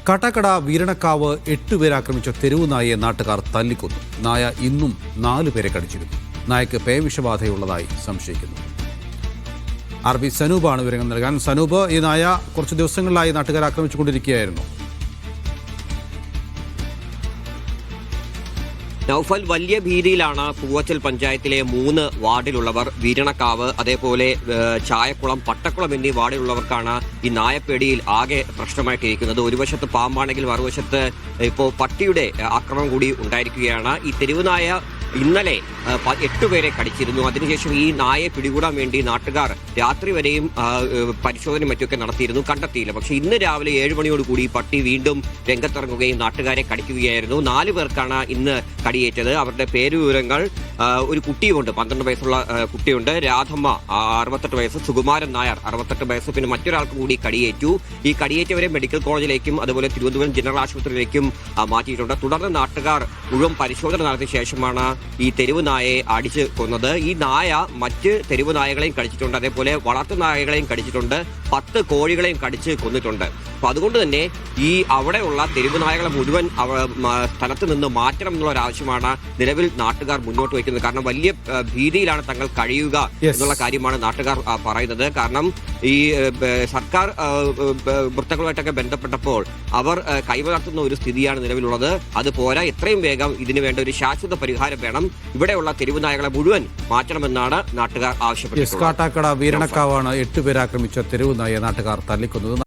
കാട്ടാക്കട വീരണക്കാവ് 8 പേരെ ആക്രമിച്ച തെരുവു നായയെ നാട്ടുകാർ തല്ലിക്കൊന്നു. നായ ഇന്നും 4 പേരെ കടിച്ചിരുന്നു. നായക്ക് പേവിഷബാധയുള്ളതായി സംശയിക്കുന്നു. RB സനൂപാണ് വിവരങ്ങൾ നൽകാൻ. സനൂപ്, ഈ നായ കുറച്ച് ദിവസങ്ങളിലായി നാട്ടുകാർ ആക്രമിച്ചുകൊണ്ടിരിക്കുകയായിരുന്നു. നൗഫൽ, വലിയ ഭീതിയിലാണ് പൂവച്ചൽ പഞ്ചായത്തിലെ 3 വാർഡിലുള്ളവർ. വീരണക്കാവ്, അതേപോലെ ചായക്കുളം, പട്ടക്കുളം എന്നീ വാർഡിലുള്ളവർക്കാണ് ഈ നായപ്പേടിയിൽ ആകെ പ്രശ്നമായിട്ടിരിക്കുന്നത്. ഒരു വശത്ത് പാമ്പാണെങ്കിൽ മറുവശത്ത് ഇപ്പോൾ പട്ടിയുടെ ആക്രമണം കൂടി ഉണ്ടായിരിക്കുകയാണ്. ഈ തെരുവുനായ ഇന്നലെ 8 പേരെ കടിച്ചിരുന്നു. അതിനുശേഷം ഈ നായയെ പിടികൂടാൻ വേണ്ടി നാട്ടുകാർ രാത്രി വരെയും പരിശോധനയും മറ്റുമൊക്കെ നടത്തിയിരുന്നു, കണ്ടെത്തിയില്ല. പക്ഷെ ഇന്ന് രാവിലെ 7 മണിയോടുകൂടി പട്ടി വീണ്ടും രംഗത്തിറങ്ങുകയും നാട്ടുകാരെ കടിക്കുകയായിരുന്നു. 4 പേർക്കാണ് ഇന്ന് കടിയേറ്റത്. അവരുടെ പേരുവിവരങ്ങൾ: ഒരു കുട്ടിയുണ്ട്, 12 വയസ്സുള്ള കുട്ടിയുണ്ട്, രാധമ്മ 68 വയസ്സ്, സുകുമാരൻ നായർ 68 വയസ്സ്, പിന്നെ മറ്റൊരാൾക്ക് കൂടി കടിയേറ്റു. ഈ കടിയേറ്റവരെ മെഡിക്കൽ കോളേജിലേക്കും അതുപോലെ തിരുവനന്തപുരം ജനറൽ ആശുപത്രിയിലേക്കും മാറ്റിയിട്ടുണ്ട്. തുടർന്ന് നാട്ടുകാർ മുഴുവൻ പരിശോധന നടത്തിയ ശേഷമാണ് ഈ തെരുവ് നായയെ അടിച്ച് കൊന്നത്. ഈ നായ മറ്റ് തെരുവ് നായകളെയും കടിച്ചിട്ടുണ്ട്, അതേപോലെ വളർത്തു നായകളെയും കടിച്ചിട്ടുണ്ട്, 10 കോഴികളെയും കടിച്ച് കൊന്നിട്ടുണ്ട്. അപ്പൊ അതുകൊണ്ട് തന്നെ ഈ അവിടെയുള്ള തെരുവ് നായകളെ മുഴുവൻ സ്ഥലത്ത് നിന്ന് മാറ്റണം എന്നുള്ള ഒരു ആവശ്യമാണ് നിലവിൽ നാട്ടുകാർ മുന്നോട്ട് വയ്ക്കുന്നത്. കാരണം വലിയ ഭീതിയിലാണ് തങ്ങൾ കഴിയുക എന്നുള്ള കാര്യമാണ് നാട്ടുകാർ പറയുന്നത്. കാരണം ഈ സർക്കാർ വൃത്തങ്ങളുമായിട്ടൊക്കെ ബന്ധപ്പെട്ടപ്പോൾ അവർ കൈമലർത്തുന്ന ഒരു സ്ഥിതിയാണ് നിലവിലുള്ളത്. അതുപോരാ, എത്രയും വേഗം ഇതിനു വേണ്ട ഒരു ശാശ്വത പരിഹാരം വേണം. ഇവിടെയുള്ള തെരുവ് നായകളെ മുഴുവൻ മാറ്റണമെന്നാണ് നാട്ടുകാർ ആവശ്യപ്പെട്ടത്. കാട്ടാക്കട വീരണക്കാവാണ് 8 പേരെ ആക്രമിച്ച തെരുവ് നായയെ നാട്ടുകാർ തല്ലിക്കൊന്നത്.